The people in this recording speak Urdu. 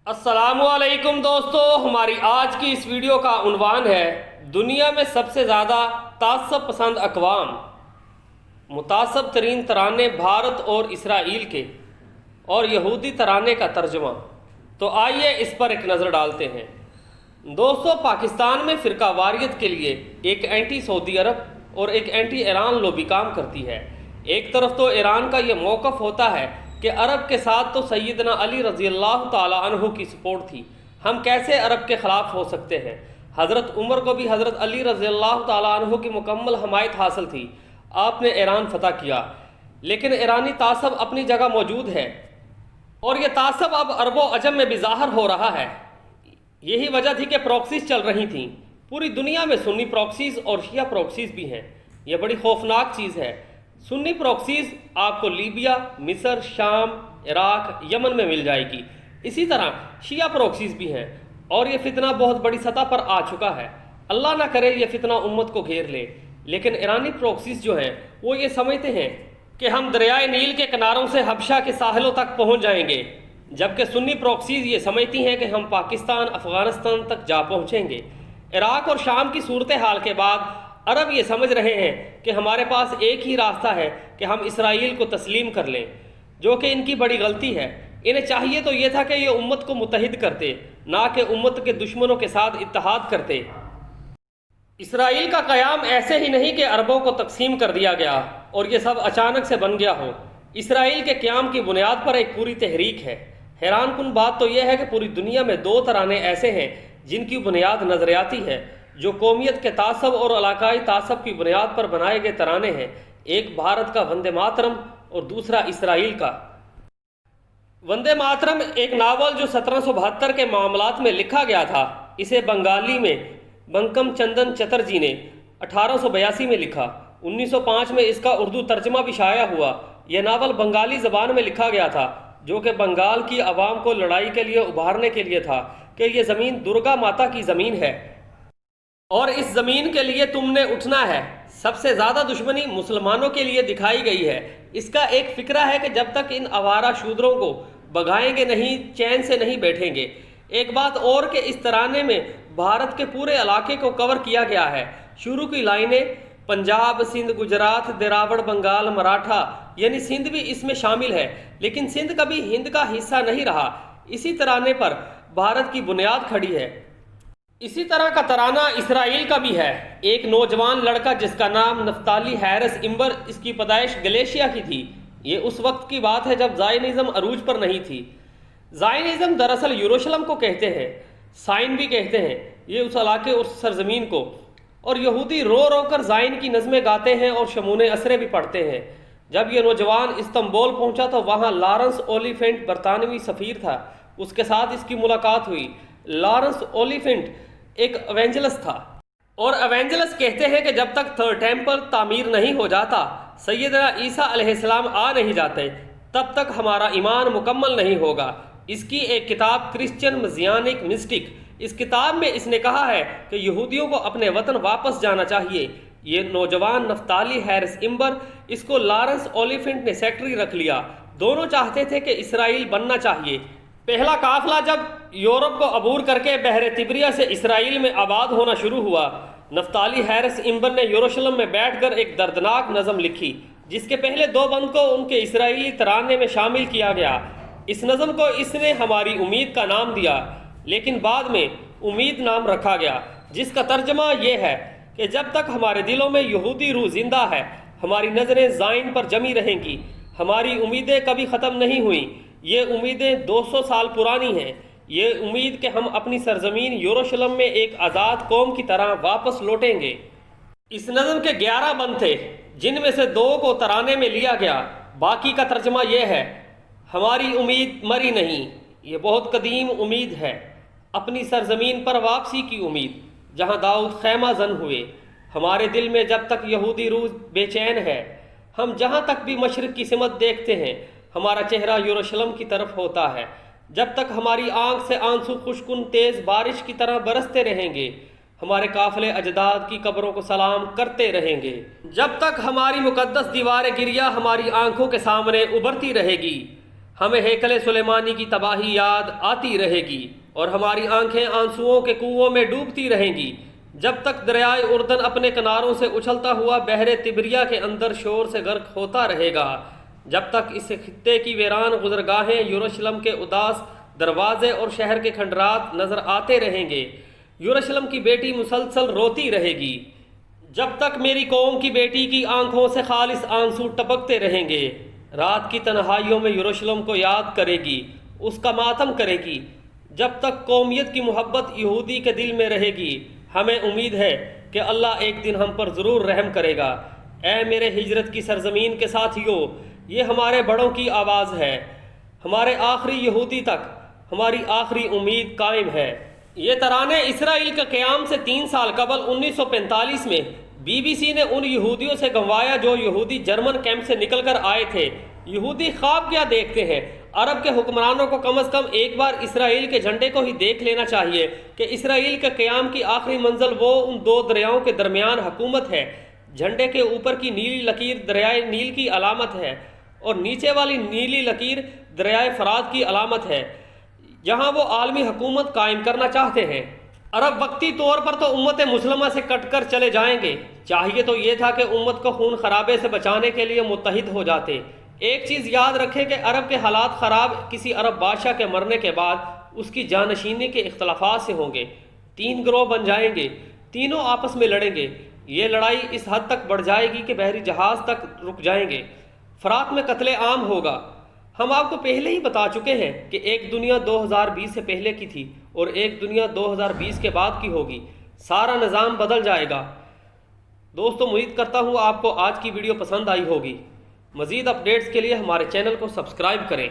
السلام علیکم دوستو، ہماری آج کی اس ویڈیو کا عنوان ہے دنیا میں سب سے زیادہ تعصب پسند اقوام، متعصب ترین ترانے بھارت اور اسرائیل کے اور یہودی ترانے کا ترجمہ۔ تو آئیے اس پر ایک نظر ڈالتے ہیں۔ دوستو، پاکستان میں فرقہ واریت کے لیے ایک اینٹی سعودی عرب اور ایک اینٹی ایران لوبی کام کرتی ہے۔ ایک طرف تو ایران کا یہ موقف ہوتا ہے کہ عرب کے ساتھ تو سیدنا علی رضی اللہ تعالیٰ عنہ کی سپورٹ تھی، ہم کیسے عرب کے خلاف ہو سکتے ہیں۔ حضرت عمر کو بھی حضرت علی رضی اللہ تعالیٰ عنہ کی مکمل حمایت حاصل تھی، آپ نے ایران فتح کیا، لیکن ایرانی تعصب اپنی جگہ موجود ہے اور یہ تعصب اب عرب و عجم میں بھی ظاہر ہو رہا ہے۔ یہی وجہ تھی کہ پروکسیز چل رہی تھیں، پوری دنیا میں سنی پروکسیز اور شیعہ پروکسیز بھی ہیں۔ یہ بڑی خوفناک چیز ہے۔ سنی پروکسیز آپ کو لیبیا، مصر، شام، عراق، یمن میں مل جائے گی۔ اسی طرح شیعہ پروکسیز بھی ہیں اور یہ فتنہ بہت بڑی سطح پر آ چکا ہے۔ اللہ نہ کرے یہ فتنہ امت کو گھیر لے، لیکن ایرانی پروکسیز جو ہیں وہ یہ سمجھتے ہیں کہ ہم دریائے نیل کے کناروں سے حبشہ کے ساحلوں تک پہنچ جائیں گے، جبکہ سنی پروکسیز یہ سمجھتی ہیں کہ ہم پاکستان، افغانستان تک جا پہنچیں گے۔ عراق اور شام کی صورتحال کے بعد عرب یہ سمجھ رہے ہیں کہ ہمارے پاس ایک ہی راستہ ہے کہ ہم اسرائیل کو تسلیم کر لیں، جو کہ ان کی بڑی غلطی ہے۔ انہیں چاہیے تو یہ تھا کہ یہ امت کو متحد کرتے، نہ کہ امت کے دشمنوں کے ساتھ اتحاد کرتے۔ اسرائیل کا قیام ایسے ہی نہیں کہ عربوں کو تقسیم کر دیا گیا اور یہ سب اچانک سے بن گیا ہو۔ اسرائیل کے قیام کی بنیاد پر ایک پوری تحریک ہے۔ حیران کن بات تو یہ ہے کہ پوری دنیا میں دو ترانے ایسے ہیں جن کی بنیاد نظریاتی ہے، جو قومیت کے تعصب اور علاقائی تعصب کی بنیاد پر بنائے گئے ترانے ہیں۔ ایک بھارت کا وندے ماترم اور دوسرا اسرائیل کا۔ وندے ماترم ایک ناول جو 1772 کے معاملات میں لکھا گیا تھا۔ اسے بنگالی میں بنکم چندن چٹرجی نے 1882 میں لکھا۔ 1905 میں اس کا اردو ترجمہ بھی شائع ہوا۔ یہ ناول بنگالی زبان میں لکھا گیا تھا، جو کہ بنگال کی عوام کو لڑائی کے لیے ابھارنے کے لیے تھا کہ یہ زمین درگا ماتا کی زمین ہے اور اس زمین کے لیے تم نے اٹھنا ہے۔ سب سے زیادہ دشمنی مسلمانوں کے لیے دکھائی گئی ہے۔ اس کا ایک فکرہ ہے کہ جب تک ان آوارہ شودروں کو بگائیں گے نہیں، چین سے نہیں بیٹھیں گے۔ ایک بات اور کہ اس ترانے میں بھارت کے پورے علاقے کو کور کیا گیا ہے۔ شروع کی لائنیں پنجاب، سندھ، گجرات، دراوڑ، بنگال، مراٹھا، یعنی سندھ بھی اس میں شامل ہے، لیکن سندھ کبھی ہند کا حصہ نہیں رہا۔ اسی ترانے پر بھارت کی بنیاد کھڑی ہے۔ اسی طرح کا ترانہ اسرائیل کا بھی ہے۔ ایک نوجوان لڑکا جس کا نام نفتالی ہیرس امبر، اس کی پیدائش گلیشیا کی تھی۔ یہ اس وقت کی بات ہے جب زائنزم عروج پر نہیں تھی۔ زائنزم دراصل یروشلم کو کہتے ہیں، سائن بھی کہتے ہیں، یہ اس علاقے اور سرزمین کو، اور یہودی رو رو کر زائن کی نظمیں گاتے ہیں اور شمون اسرے بھی پڑھتے ہیں۔ جب یہ نوجوان استنبول پہنچا تو وہاں لارنس اولیفینٹ برطانوی سفیر تھا، اس کے ساتھ اس کی ملاقات ہوئی۔ لارنس اولیفینٹ ایک ایونجلس تھا اور ایونجلس کہتے ہیں کہ جب تک تھرڈ ٹیمپل تعمیر نہیں ہو جاتا، سیدنا عیسیٰ علیہ السلام آ نہیں جاتے، تب تک ہمارا ایمان مکمل نہیں ہوگا۔ اس کی ایک کتاب کرسچن مزیانک مسٹک، اس کتاب میں اس نے کہا ہے کہ یہودیوں کو اپنے وطن واپس جانا چاہیے۔ یہ نوجوان نفتالی ہیرس امبر، اس کو لارنس اولیفینٹ نے سیکٹری رکھ لیا۔ دونوں چاہتے تھے کہ اسرائیل بننا چاہیے۔ پہلا قافلہ جب یورپ کو عبور کر کے بحر تبریہ سے اسرائیل میں آباد ہونا شروع ہوا، نفتالی ہیرس امبر نے یروشلم میں بیٹھ کر ایک دردناک نظم لکھی، جس کے پہلے دو بند کو ان کے اسرائیلی ترانے میں شامل کیا گیا۔ اس نظم کو اس نے ہماری امید کا نام دیا، لیکن بعد میں امید نام رکھا گیا، جس کا ترجمہ یہ ہے کہ جب تک ہمارے دلوں میں یہودی روح زندہ ہے، ہماری نظریں زائن پر جمی رہیں گی، ہماری امیدیں کبھی ختم نہیں ہوئیں۔ یہ امیدیں 200 سال پرانی ہیں۔ یہ امید کہ ہم اپنی سرزمین یروشلم میں ایک آزاد قوم کی طرح واپس لوٹیں گے۔ اس نظم کے 11 بند تھے، جن میں سے 2 کو ترانے میں لیا گیا۔ باقی کا ترجمہ یہ ہے: ہماری امید مری نہیں، یہ بہت قدیم امید ہے، اپنی سرزمین پر واپسی کی امید، جہاں داؤد خیمہ زن ہوئے۔ ہمارے دل میں جب تک یہودی روح بے چین ہے، ہم جہاں تک بھی مشرق کی سمت دیکھتے ہیں، ہمارا چہرہ یروشلم کی طرف ہوتا ہے۔ جب تک ہماری آنکھ سے آنسو خشکن تیز بارش کی طرح برستے رہیں گے، ہمارے قافلے اجداد کی قبروں کو سلام کرتے رہیں گے۔ جب تک ہماری مقدس دیوار گریہ ہماری آنکھوں کے سامنے ابھرتی رہے گی، ہمیں ہیکل سلیمانی کی تباہی یاد آتی رہے گی اور ہماری آنکھیں آنسوؤں کے کنووں میں ڈوبتی رہیں گی جب تک دریائے اردن اپنے کناروں سے اچھلتا ہوا بحر تبریہ کے اندر شور سے غرق ہوتا رہے گا، جب تک اس خطے کی ویران گزرگاہیں، یروشلم کے اداس دروازے اور شہر کے کھنڈرات نظر آتے رہیں گے، یروشلم کی بیٹی مسلسل روتی رہے گی، جب تک میری قوم کی بیٹی کی آنکھوں سے خالص آنسو ٹپکتے رہیں گے، رات کی تنہائیوں میں یروشلم کو یاد کرے گی، اس کا ماتم کرے گی، جب تک قومیت کی محبت یہودی کے دل میں رہے گی۔ ہمیں امید ہے کہ اللہ ایک دن ہم پر ضرور رحم کرے گا۔ اے میرے ہجرت کی سرزمین کے ساتھیوں، یہ ہمارے بڑوں کی آواز ہے، ہمارے آخری یہودی تک ہماری آخری امید قائم ہے۔ یہ ترانے اسرائیل کے قیام سے 3 سال قبل 1945 میں BBC نے ان یہودیوں سے گنوایا جو یہودی جرمن کیمپ سے نکل کر آئے تھے۔ یہودی خواب کیا دیکھتے ہیں؟ عرب کے حکمرانوں کو کم از کم ایک بار اسرائیل کے جھنڈے کو ہی دیکھ لینا چاہیے کہ اسرائیل کے قیام کی آخری منزل وہ ان 2 دریاؤں کے درمیان حکومت ہے۔ جھنڈے کے اوپر کی نیلی لکیر دریائے نیل کی علامت ہے اور نیچے والی نیلی لکیر دریائے فرات کی علامت ہے، جہاں وہ عالمی حکومت قائم کرنا چاہتے ہیں۔ عرب وقتی طور پر تو امت مسلمہ سے کٹ کر چلے جائیں گے، چاہیے تو یہ تھا کہ امت کو خون خرابے سے بچانے کے لیے متحد ہو جاتے۔ ایک چیز یاد رکھے کہ عرب کے حالات خراب کسی عرب بادشاہ کے مرنے کے بعد اس کی جانشینی کے اختلافات سے ہوں گے۔ 3 گروہ بن جائیں گے، تینوں آپس میں لڑیں گے۔ یہ لڑائی اس حد تک بڑھ جائے گی کہ بحری جہاز تک رک جائیں گے۔ فرات میں قتل عام ہوگا۔ ہم آپ کو پہلے ہی بتا چکے ہیں کہ ایک دنیا 2020 سے پہلے کی تھی اور ایک دنیا 2020 کے بعد کی ہوگی۔ سارا نظام بدل جائے گا۔ دوستو، امید کرتا ہوں آپ کو آج کی ویڈیو پسند آئی ہوگی۔ مزید اپڈیٹس کے لیے ہمارے چینل کو سبسکرائب کریں۔